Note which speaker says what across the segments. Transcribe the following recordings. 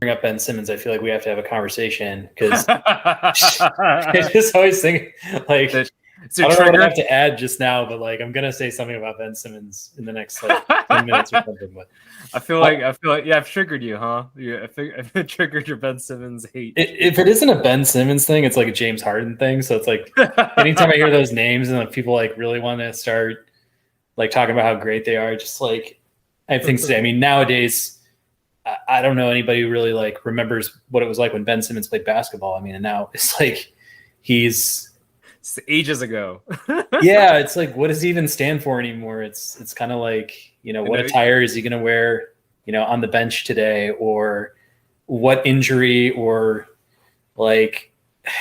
Speaker 1: bring up Ben Simmons, I feel like we have to have a conversation because I just always think like
Speaker 2: it's
Speaker 1: I
Speaker 2: a
Speaker 1: don't know what I
Speaker 2: trigger.
Speaker 1: have to add just now, but like I'm gonna say something about Ben Simmons in the next like 10 minutes or something. But
Speaker 2: I feel like yeah, I've triggered you, huh? Yeah, I've triggered your Ben Simmons hate.
Speaker 1: if it isn't a Ben Simmons thing, it's like a James Harden thing. So it's like anytime I hear those names and like people like really want to start like talking about how great they are, just like I have things to say. I mean, nowadays I don't know anybody who really like remembers what it was like when Ben Simmons played basketball. I mean, and now it's like he's
Speaker 2: It's ages ago.
Speaker 1: yeah, it's like what does he even stand for anymore? It's kind of like, you know, what attire is he going to wear, you know, on the bench today, or what injury, or like I'm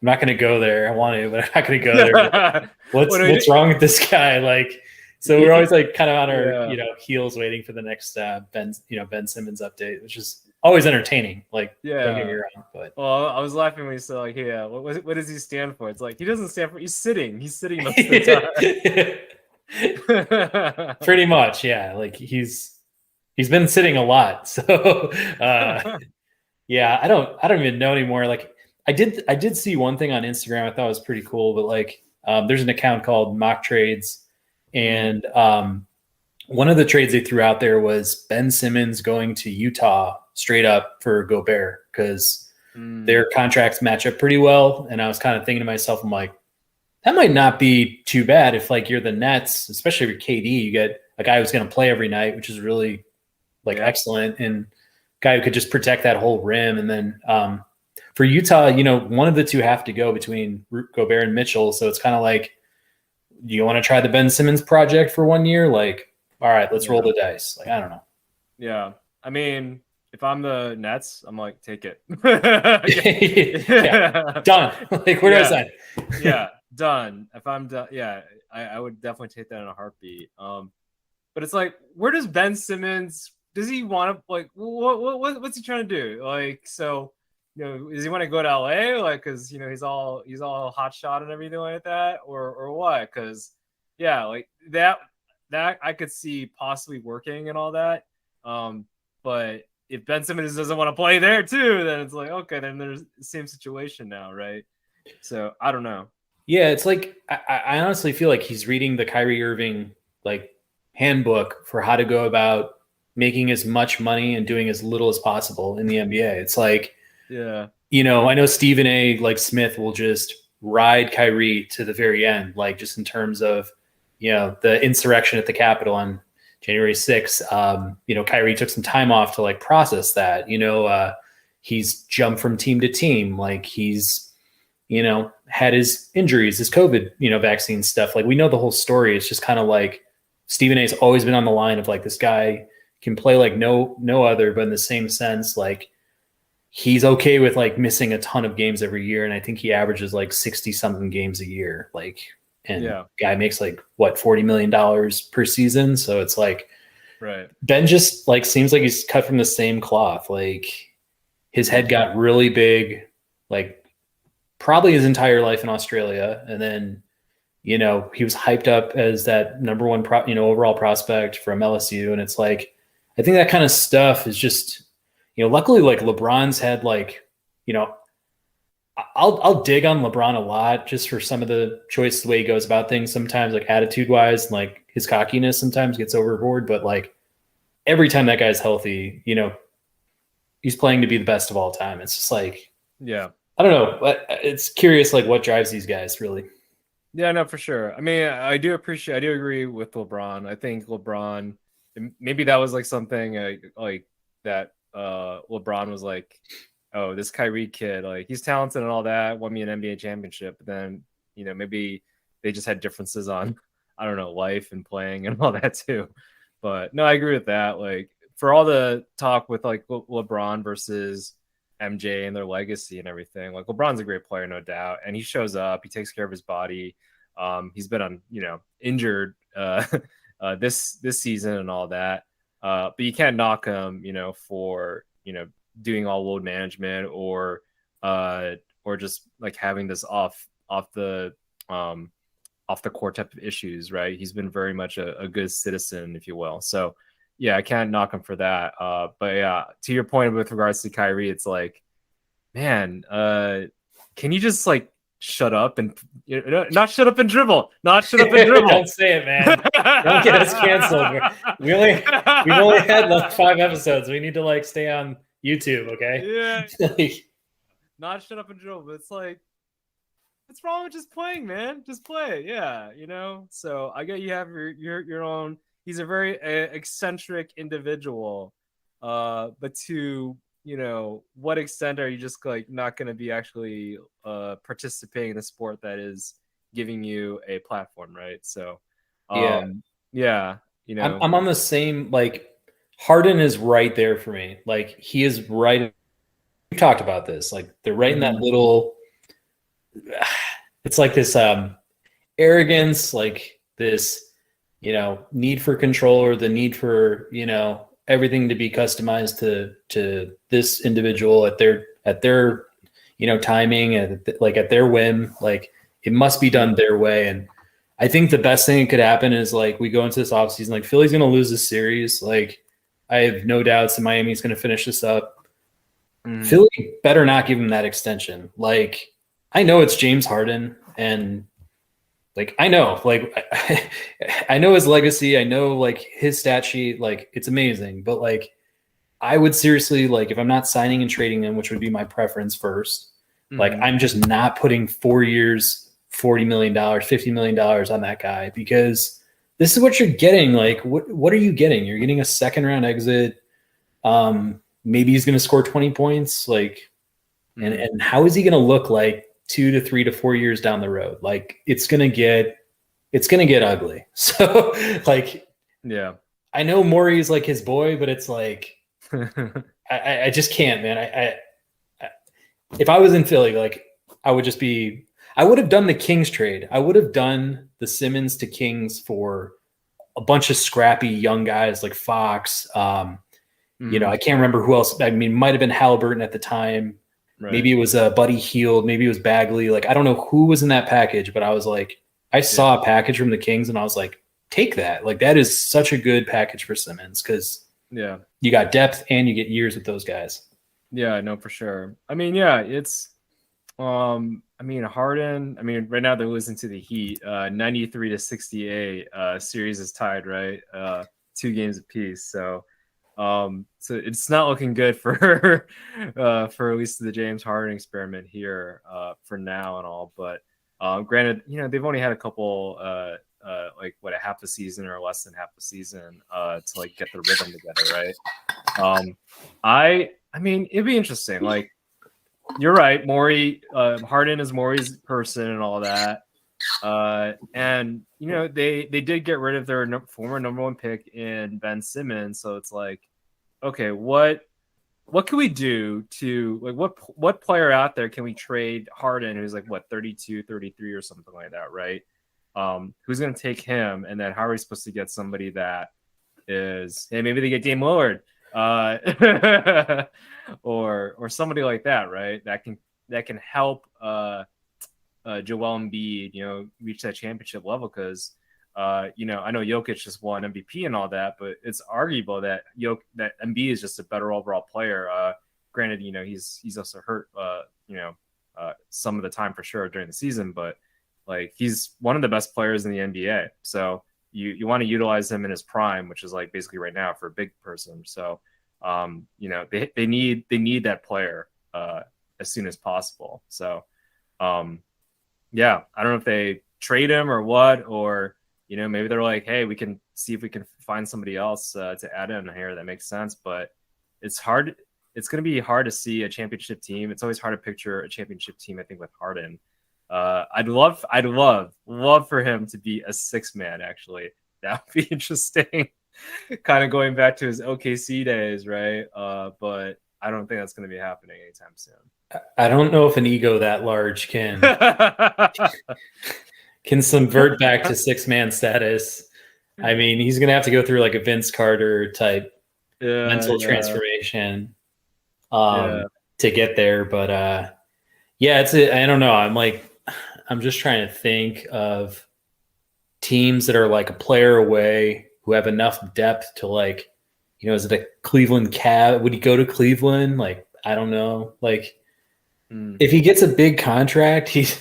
Speaker 1: not going to go there. I want to, but I'm not going to go there. What's wrong with this guy? Like, so we're always like kind of on our you know heels waiting for the next Ben Simmons update, which is always entertaining. Like, don't get me wrong, but
Speaker 2: well, I was laughing when you said like, yeah, what does he stand for? It's like he doesn't stand for. He's sitting most of the
Speaker 1: time. Pretty much, yeah. Like he's been sitting a lot, so yeah. I don't even know anymore. Like I did see one thing on Instagram I thought was pretty cool, but like there's an account called Mock Trades, and one of the trades they threw out there was Ben Simmons going to Utah straight up for Gobert because their contracts match up pretty well. And I was kind of thinking to myself, I'm like, that might not be too bad if like you're the Nets, especially if you're KD, you get a guy who's going to play every night, which is really like excellent, and guy who could just protect that whole rim. And then for Utah, you know, one of the two have to go between Gobert and Mitchell. So it's kind of like, do you want to try the Ben Simmons project for 1 year? Like, all right, let's roll the dice. Like, I don't know.
Speaker 2: Yeah. I mean, if I'm the Nets, I'm like, take it.
Speaker 1: Yeah. Done. Like, where do I sign?
Speaker 2: Yeah, done. If I'm done, yeah, I would definitely take that in a heartbeat. But it's like, where does Ben Simmons? Does he want to like? What's he trying to do? Like, so you know, does he want to go to LA? Like, because you know he's all hot shot and everything like that, or what? Because yeah, like that I could see possibly working and all that. But if Ben Simmons doesn't want to play there too, then it's like, okay, then there's the same situation now, right? So I don't know.
Speaker 1: Yeah, it's like I honestly feel like he's reading the Kyrie Irving like handbook for how to go about making as much money and doing as little as possible in the NBA. It's like,
Speaker 2: yeah,
Speaker 1: you know, I know Stephen A. like Smith will just ride Kyrie to the very end, like just in terms of, you know, the insurrection at the Capitol on January 6th. You know, Kyrie took some time off to like process that. You know, he's jumped from team to team. Like he's, you know, had his injuries, his COVID, you know, vaccine stuff. Like we know the whole story. It's just kind of like Stephen A's always been on the line of like this guy can play like no other, but in the same sense, like he's okay with like missing a ton of games every year. And I think he averages like 60 something games a year. Like, and guy makes like what, $40 million per season. So it's like,
Speaker 2: right.
Speaker 1: Ben just like seems like he's cut from the same cloth. Like his head got really big, like probably his entire life in Australia. And then, you know, he was hyped up as that number one overall prospect from LSU. And it's like, I think that kind of stuff is just, you know, luckily like LeBron's had like, you know, I'll dig on LeBron a lot just for some of the choice, the way he goes about things sometimes, like attitude wise, and like his cockiness sometimes gets overboard. But like every time that guy's healthy, you know, he's playing to be the best of all time. It's just like,
Speaker 2: yeah,
Speaker 1: I don't know. But it's curious, like what drives these guys really.
Speaker 2: Yeah, no, for sure. I mean, I do agree with LeBron. I think LeBron, maybe that was like something like that. LeBron was like, oh, this Kyrie kid, like he's talented and all that, won me an NBA championship. But then, you know, maybe they just had differences on, I don't know, life and playing and all that too. But no, I agree with that. Like for all the talk with like LeBron versus MJ and their legacy and everything, like LeBron's a great player, no doubt. And he shows up, he takes care of his body. He's been on, you know, injured this season and all that. But you can't knock him, you know, for, you know, doing all load management or just like having this off the court type of issues, right? He's been very much a good citizen, if you will. So I can't knock him for that. But yeah, to your point with regards to Kyrie, it's like, man, can you just like shut up and not shut up and dribble, not shut up and dribble.
Speaker 1: Don't say it, man. Don't get us canceled. We've only had like 5 episodes. We need to like stay on YouTube, okay?
Speaker 2: Yeah. Not shut up and dribble, but it's like, what's wrong with just playing, man? Just play, yeah, you know. So I get you have your own. He's a very eccentric individual, but to what extent are you just like not going to be actually participating in a sport that is giving you a platform, right? So, yeah,
Speaker 1: I'm on the same, like, Harden is right there for me. Like, he is right. We talked about this. Like, they're right in that little. It's like this arrogance, like this, need for control, or the need for everything to be customized to this individual at their timing, and like at their whim. Like, it must be done their way. And I think the best thing that could happen is like we go into this offseason, like Philly's going to lose this series. Like, I have no doubts that Miami's going to finish this up. Philly better not give him that extension. Like, I know it's James Harden, and like I know his legacy. I know like his stat sheet. Like, it's amazing. But like, I would seriously, like, if I'm not signing and trading him, which would be my preference first, like, I'm just not putting 4 years, $40 million, $50 million on that guy, because this is what you're getting. Like, what are you getting? You're getting a second round exit. Maybe he's going to score 20 points. Like, and how is he going to look like 2 to 3 to 4 years down the road? Like, it's going to get ugly. So like,
Speaker 2: yeah,
Speaker 1: I know Morey's like his boy, but it's like, I just can't, man. I if I was in Philly, like, I would have done the Kings trade. I would have done the Simmons to Kings for a bunch of scrappy young guys like Fox. I can't remember who else. I mean, might have been Halliburton at the time. Right. Maybe it was Buddy Hield. Maybe it was Bagley. Like, I don't know who was in that package, but I was like, I saw a package from the Kings, and I was like, take that. Like, that is such a good package for Simmons, because you got depth and you get years with those guys.
Speaker 2: Yeah, no, for sure. I mean, yeah, it's Harden, right now they're losing to the Heat, 93-68. Series is tied, right? 2 games apiece. So it's not looking good for at least the James Harden experiment here for now and all. But granted, they've only had a couple like a half a season or less than half a season to like get the rhythm together, right? I mean, it'd be interesting. Like, you're right, Morey, Harden is Morey's person and all that. And they did get rid of their former number 1 pick in Ben Simmons, so it's like, okay, what can we do to, like, what player out there can we trade Harden, who's like 32, 33 or something like that, right? Who's going to take him, and then how are we supposed to get somebody that is, hey, maybe they get Dame Lillard, or somebody like that, right? That can help Joel Embiid, reach that championship level, because I know Jokic just won MVP and all that, but it's arguable that Embiid is just a better overall player. Granted, he's also hurt, some of the time for sure during the season, but like, he's one of the best players in the NBA. So you want to utilize him in his prime, which is like basically right now for a big person. So, they need that player as soon as possible. So, I don't know if they trade him or what, or maybe they're like, hey, we can see if we can find somebody else to add in here that makes sense. But it's hard. It's going to be hard to see a championship team. It's always hard to picture a championship team, I think, with Harden. I'd love for him to be a 6-man. Actually, that would be interesting. Kind of going back to his OKC days, right? But I don't think that's going to be happening anytime soon.
Speaker 1: I don't know if an ego that large can subvert back to 6-man status. I mean, he's going to have to go through like a Vince Carter type mental transformation to get there. But I don't know. I'm just trying to think of teams that are like a player away, who have enough depth to like is it a Cleveland Cab? Would he go to Cleveland? Like, I don't know. Like, if he gets a big contract, he's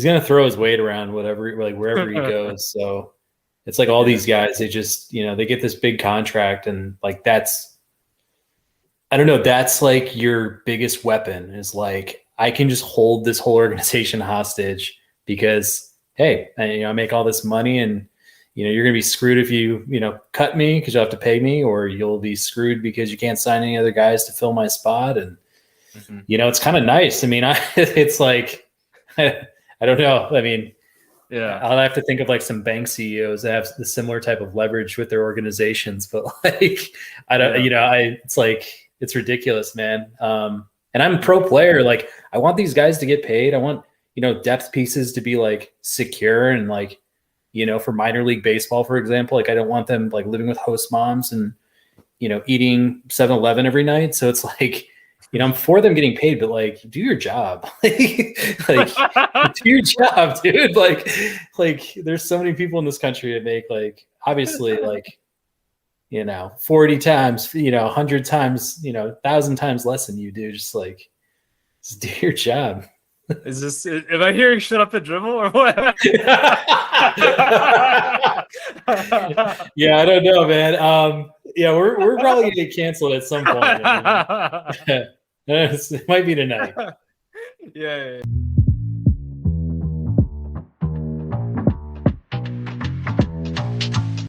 Speaker 1: gonna throw his weight around wherever he goes. So it's like all these guys, they just they get this big contract, and like that's like your biggest weapon is like I can just hold this whole organization hostage because hey, I make all this money and you're going to be screwed if you cut me because you'll have to pay me, or you'll be screwed because you can't sign any other guys to fill my spot. And it's kind of nice. I mean, it's like I don't know. I mean,
Speaker 2: yeah,
Speaker 1: I'll have to think of like some bank CEOs that have the similar type of leverage with their organizations, but like I don't, it's like it's ridiculous, man. And I'm a pro player. Like I want these guys to get paid. I want depth pieces to be like secure and like for minor league baseball, for example. Like I don't want them like living with host moms and eating 7-Eleven every night. So it's like I'm for them getting paid, but like do your job. like do your job, dude. Like there's so many people in this country that make like obviously like 40 times 100 times 1,000 times less than you do. Just do your job.
Speaker 2: Is this? Am I hearing "shut up and dribble" or what?
Speaker 1: Yeah, I don't know, man. Yeah, we're probably gonna get canceled at some point. It might be tonight.
Speaker 2: Yeah.